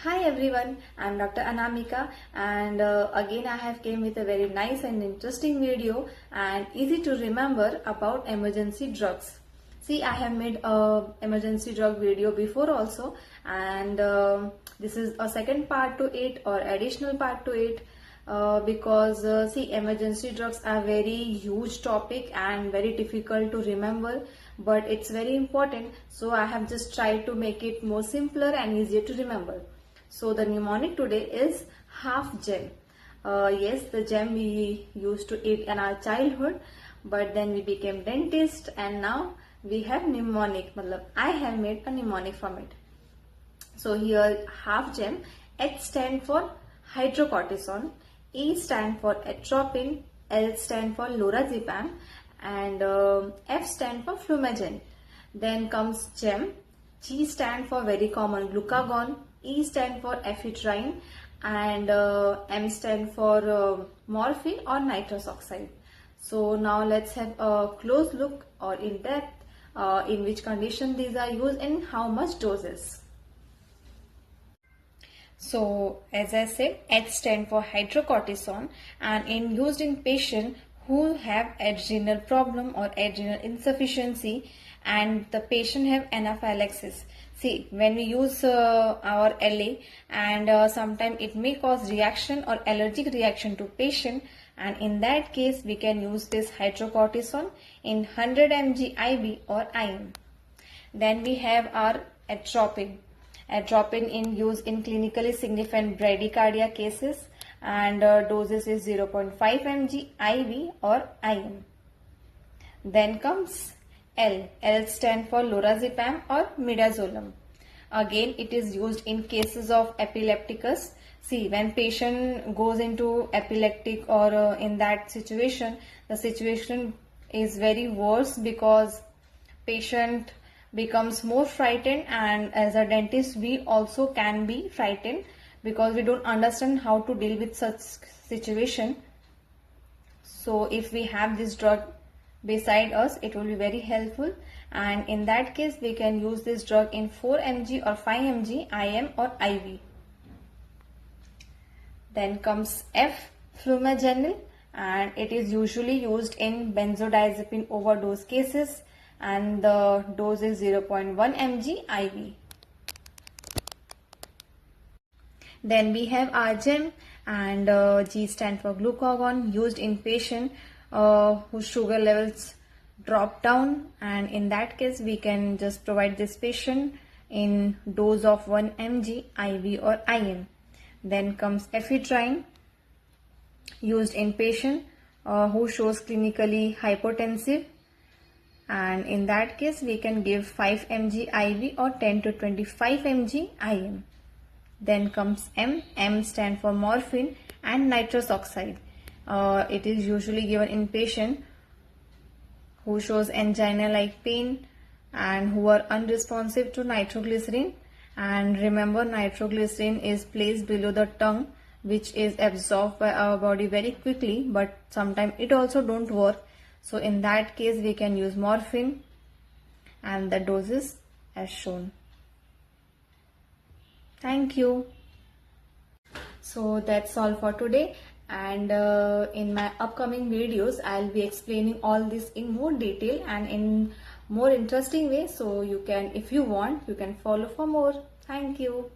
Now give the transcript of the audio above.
Hi everyone, I'm Dr. Anamika and again I have came with a very nice and interesting video and easy to remember about emergency drugs. See, I have made a emergency drug video before also, and this is a second part to it or additional part to it because see, emergency drugs are very huge topic and very difficult to remember, but it's very important, so I have just tried to make it more simpler and easier to remember. So the mnemonic today is half gem. Yes, the gem we used to eat in our childhood, but then we became dentist and now we have mnemonic. I have made a mnemonic from it. So here half gem, H stand for hydrocortisone, E stand for atropine, L stand for lorazepam, and F stand for flumagen. Then comes gem, G stand for very common glucagon, E stand for epinephrine, and M stand for morphine or nitrous oxide. So now let's have a close look or in depth in which condition these are used and how much doses. So as I said, H stand for hydrocortisone and used in patients who have adrenal problem or adrenal insufficiency and the patient have anaphylaxis. See, when we use our LA and sometimes it may cause reaction or allergic reaction to patient, and in that case we can use this hydrocortisone in 100 mg IV or IM. Then we have our atropine. Atropine in use in clinically significant bradycardia cases and doses is 0.5 mg IV or IM. Then comes L. L stand for lorazepam or midazolam. Again, it is used in cases of epilepticus. See, when patient goes into epileptic or in that situation, the situation is very worse because patient becomes more frightened, and as a dentist we also can be frightened because we don't understand how to deal with such situation. So if we have this drug beside us, it will be very helpful, and in that case we can use this drug in 4 mg or 5 mg IM or IV. Then comes F, flumazenil, and it is usually used in benzodiazepine overdose cases and the dose is 0.1 mg IV. Then we have Argem and G stand for glucagon, used in patient whose sugar levels drop down, and in that case we can just provide this patient in dose of 1 mg IV or IM. Then comes epinephrine, used in patient who shows clinically hypotensive, and in that case we can give 5 mg IV or 10 to 25 mg IM. Then comes M. M stand for morphine and nitrous oxide. It is usually given in patient who shows angina-like pain and who are unresponsive to nitroglycerin. And remember, nitroglycerin is placed below the tongue, which is absorbed by our body very quickly, but sometimes it also don't work. So in that case we can use morphine and the doses as shown. Thank you. So that's all for today, and in my upcoming videos I'll be explaining all this in more detail and in more interesting way, so you can, if you want, you can follow for more. Thank you.